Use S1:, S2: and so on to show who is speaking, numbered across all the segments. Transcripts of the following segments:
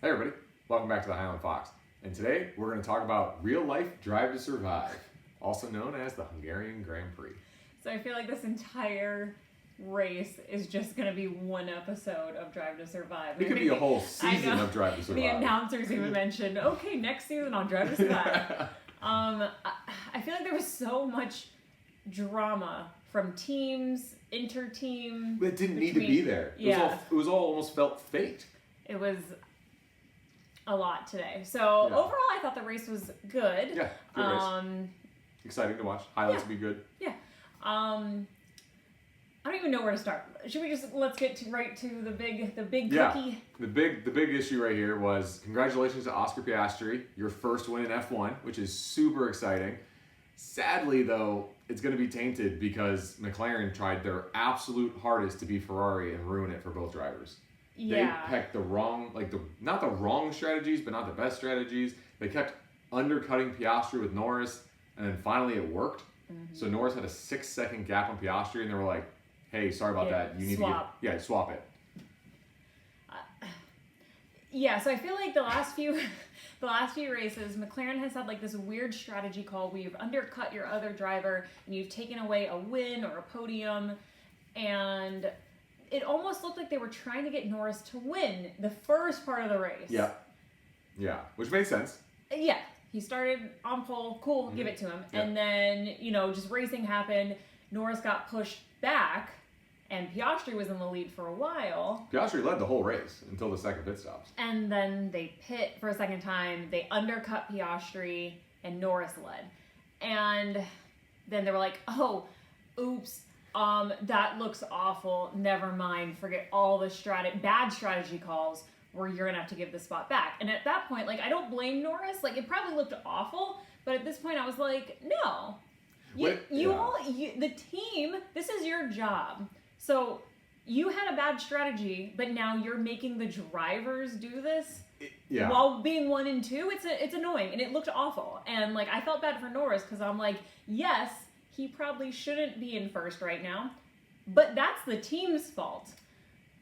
S1: Hey everybody, welcome back to the Highland Fox. And today we're going to talk about real-life Drive to Survive, also known as the Hungarian Grand Prix.
S2: So I feel like this entire race is just going to be one episode of Drive to Survive.
S1: It could be a whole season of Drive to Survive.
S2: The announcers even mentioned, okay, next season on Drive to Survive. I feel like there was so much drama from teams, inter-team.
S1: But it didn't need to be there. It was all almost felt faked.
S2: It was a lot today. So overall, I thought the race was good.
S1: Yeah, good race. Exciting to watch. Highlights would be good.
S2: Yeah. I don't even know where to start. Should we let's get right to the big cookie?
S1: The big issue right here was congratulations to Oscar Piastri, your first win in F1, which is super exciting. Sadly, though, it's going to be tainted because McLaren tried their absolute hardest to beat Ferrari and ruin it for both drivers.
S2: Yeah.
S1: They picked the wrong, not the wrong strategies, but not the best strategies. They kept undercutting Piastri with Norris, and then finally it worked. Mm-hmm. So Norris had a 6-second gap on Piastri, and they were like, "Hey, sorry about that. You need to swap it."
S2: So I feel like the last few races, McLaren has had like this weird strategy called where you've undercut your other driver and you've taken away a win or a podium, and it almost looked like they were trying to get Norris to win the first part of the race.
S1: Yeah, which made sense.
S2: Yeah, he started on pole, cool, give it to him. Yeah. And then, just racing happened, Norris got pushed back, and Piastri was in the lead for a while.
S1: Piastri led the whole race until the second pit stops.
S2: And then they pit for a second time, they undercut Piastri, and Norris led. And then they were like, oh, oops. That looks awful. Never mind. Forget all the bad strategy calls where you're gonna have to give the spot back. And at that point, I don't blame Norris. It probably looked awful, but at this point, I was like, no. The team. This is your job. So you had a bad strategy, but now you're making the drivers do this. While being 1 and 2, it's annoying and it looked awful. And I felt bad for Norris because I'm like, yes. He probably shouldn't be in first right now, but that's the team's fault.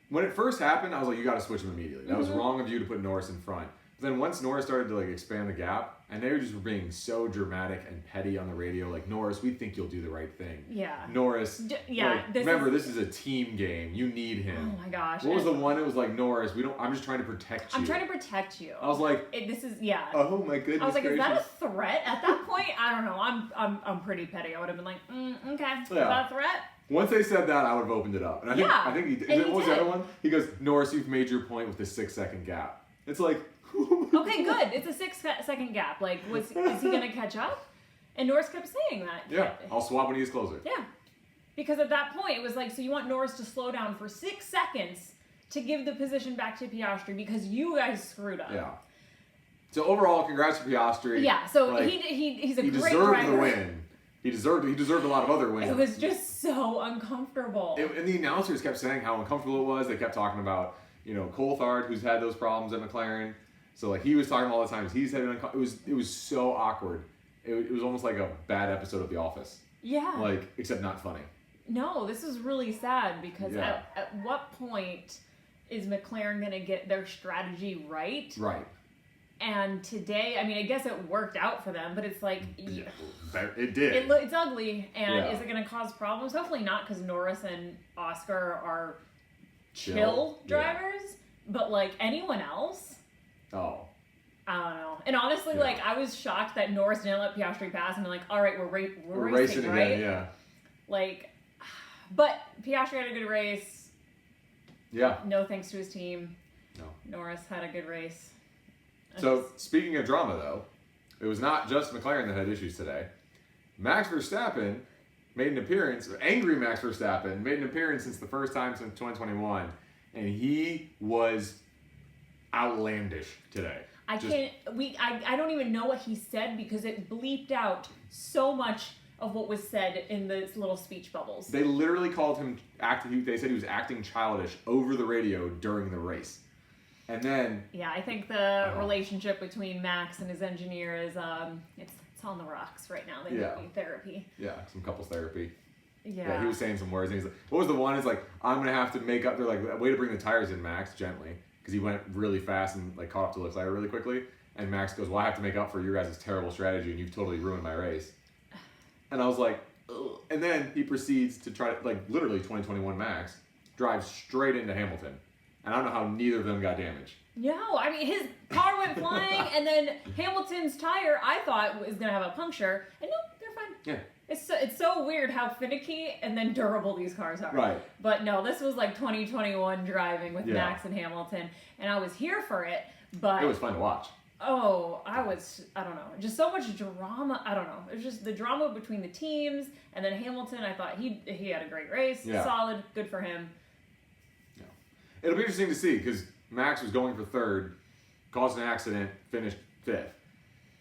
S1: When it first happened, I was like, you got to switch him immediately. That was wrong of you to put Norris in front. But then once Norris started to expand the gap, and they were just being so dramatic and petty on the radio, Norris, we think you'll do the right thing.
S2: Yeah.
S1: Norris, this is a team game. You need him.
S2: Oh my gosh.
S1: What was the one? It was Norris, I'm just trying to protect you.
S2: I'm trying to protect you.
S1: I was like, oh my goodness.
S2: I was like,
S1: gracious.
S2: is that a threat? At that point, I don't know. I'm pretty petty. I would have been like, okay, is that a threat?
S1: Once they said that, I would have opened it up. And I think he did. What was the other one? He goes, Norris, you've made your point with the 6-second gap. It's like,
S2: okay, good. It's a 6-second gap. Is he going to catch up? And Norris kept saying that.
S1: Yeah, I'll swap when he gets closer.
S2: Yeah. Because at that point, it was so you want Norris to slow down for 6 seconds to give the position back to Piastri because you guys screwed up.
S1: Yeah. So overall, congrats to Piastri.
S2: Yeah, so he's a great driver.
S1: He deserved the win. He deserved a lot of other wins.
S2: It was just so uncomfortable.
S1: And the announcers kept saying how uncomfortable it was. They kept talking about, Coulthard, who's had those problems at McLaren. So he was talking all the time. He's had it was so awkward. It was almost like a bad episode of The Office.
S2: Yeah.
S1: Except not funny.
S2: No, this is really sad because at what point is McLaren going to get their strategy right?
S1: Right.
S2: And today, I guess it worked out for them, but it's
S1: it did.
S2: It's ugly, and is it going to cause problems? Hopefully not, because Norris and Oscar are chill drivers, but anyone else?
S1: Oh.
S2: I don't know. And honestly, I was shocked that Norris didn't let Piastri pass and be like, all right, we're racing, right?
S1: Again, yeah.
S2: But Piastri had a good race.
S1: Yeah.
S2: No thanks to his team.
S1: No.
S2: Norris had a good race.
S1: So, speaking of drama, though, it was not just McLaren that had issues today. Max Verstappen made an appearance, angry Max Verstappen, made an appearance since the first time since 2021, and he was outlandish today.
S2: I don't even know what he said because it bleeped out so much of what was said in the little speech bubbles.
S1: They literally called him, they said he was acting childish over the radio during the race. And then... Yeah,
S2: I think the relationship between Max and his engineer is, it's on the rocks right now. They need therapy.
S1: Yeah, some couples therapy.
S2: Yeah,
S1: he was saying some words, and he's like, what was the one? It's like, I'm going to have to make up, they're like, way to bring the tires in, Max, gently. because he went really fast and like caught up to Leclerc really quickly. And Max goes, well, I have to make up for your guys' terrible strategy, and you've totally ruined my race. And I was like, ugh. And then he proceeds to try to, like, literally 2021 Max drives straight into Hamilton. And I don't know how neither of them got damaged.
S2: No, I mean, his car went flying, and then Hamilton's tire, I thought, was going to have a puncture. And nope, they're fine.
S1: Yeah.
S2: It's so weird how finicky and then durable these cars are.
S1: Right.
S2: But no, this was like 2021 driving with
S1: Yeah.
S2: Max and Hamilton, and I was here for it, but...
S1: It was fun to watch.
S2: Oh, I don't know, just so much drama. I don't know. It was just the drama between the teams, and then Hamilton, I thought he had a great race.
S1: Yeah.
S2: Solid, good for him.
S1: Yeah. It'll be interesting to see, because Max was going for third, caused an accident, finished fifth.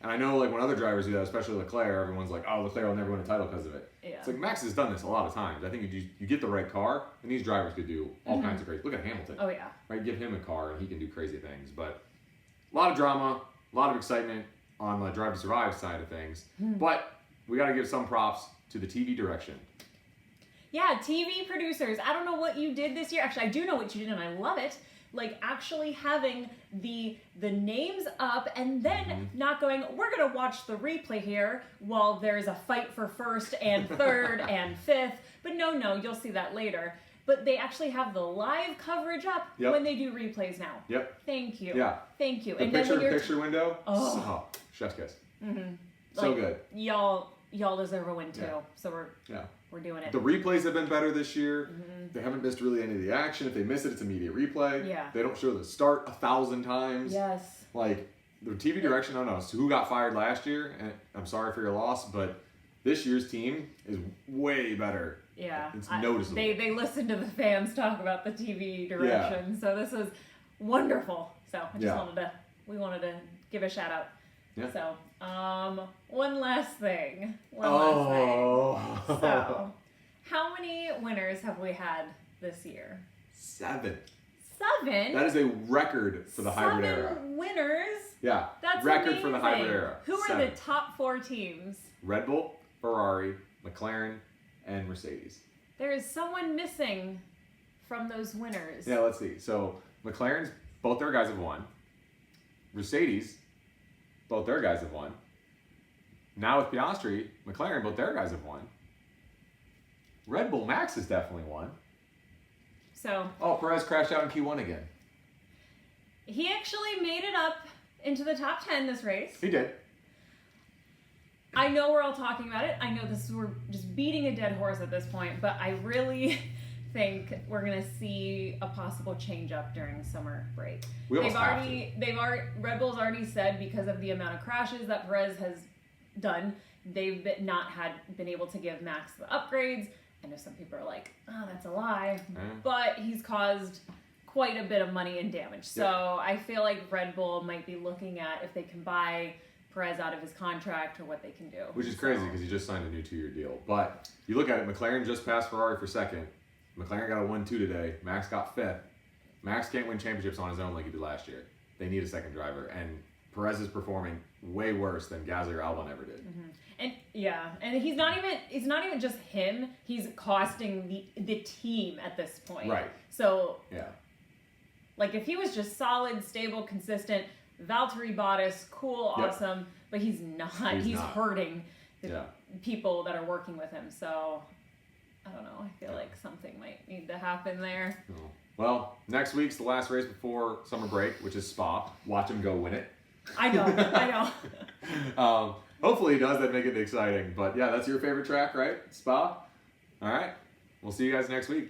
S1: And I know, like, when other drivers do that, especially Leclerc, everyone's like, oh, Leclerc will never win a title because of it.
S2: Yeah.
S1: It's like Max has done this a lot of times. I think you get the right car, and these drivers could do all kinds of crazy. Look at Hamilton.
S2: Oh, yeah.
S1: Right? Give him a car, and he can do crazy things. But a lot of drama, a lot of excitement on the Drive to Survive side of things. But we got to give some props to the TV direction.
S2: Yeah, TV producers. I don't know what you did this year. Actually, I do know what you did, and I love it. Like, actually having the names up and then not going, we're going to watch the replay here while there's a fight for first and third and fifth. But no, you'll see that later. But they actually have the live coverage up when they do replays now.
S1: Yep.
S2: Thank you.
S1: Yeah.
S2: Thank you.
S1: The picture window, chef's kiss. So
S2: Like,
S1: good.
S2: Y'all deserve a win too.
S1: Yeah.
S2: So we're doing it.
S1: The replays have been better this year. They haven't missed really any of the action. If they miss it, it's immediate replay.
S2: Yeah.
S1: They don't show the start 1,000 times.
S2: Yes.
S1: Like, the TV direction, I don't know. So who got fired last year? And I'm sorry for your loss, but this year's team is way better.
S2: Yeah.
S1: It's noticeable.
S2: They listen to the fans talk about the TV direction. So this is wonderful. So we wanted to give a shout out.
S1: Yeah.
S2: So, one last thing. So, how many winners have we had this year?
S1: 7.
S2: 7?
S1: That is a record for the hybrid era.
S2: 7 winners?
S1: Yeah.
S2: That's
S1: record
S2: amazing.
S1: for the hybrid era.
S2: Who are
S1: 7.
S2: the top 4 teams?
S1: Red Bull, Ferrari, McLaren, and Mercedes.
S2: There is someone missing from those winners.
S1: Yeah, let's see. So, McLaren's, both their guys have won. Mercedes, both their guys have won. Now with Piastri, McLaren, both their guys have won. Red Bull, Max has definitely won.
S2: So.
S1: Oh, Perez crashed out in Q1 again.
S2: He actually made it up into the top 10 this race.
S1: He did.
S2: I know we're all talking about it. I know we're just beating a dead horse at this point, but I really think we're gonna see a possible change up during summer break. Red Bull's already said, because of the amount of crashes that Perez has done, they've not been able to give Max the upgrades. I know some people are like, oh, that's a lie, but he's caused quite a bit of money and damage. So I feel like Red Bull might be looking at if they can buy Perez out of his contract or what they can do.
S1: Which is crazy because he just signed a new 2-year deal. But you look at it, McLaren just passed Ferrari for second. McLaren got a 1-2 today. Max got 5th. Max can't win championships on his own like he did last year. They need a second driver. And Perez is performing way worse than Gasly or Albon ever did.
S2: And he's not even just him. He's costing the team at this point.
S1: Right.
S2: So like if he was just solid, stable, consistent, Valtteri Bottas, cool, awesome, but he's not. He's hurting the people that are working with him. So I don't know. I feel like something might need to happen there.
S1: Oh. Well, next week's the last race before summer break, which is Spa. Watch him go win it.
S2: I know.
S1: Hopefully he does. That'd make it exciting. But yeah, that's your favorite track, right? Spa? All right. We'll see you guys next week.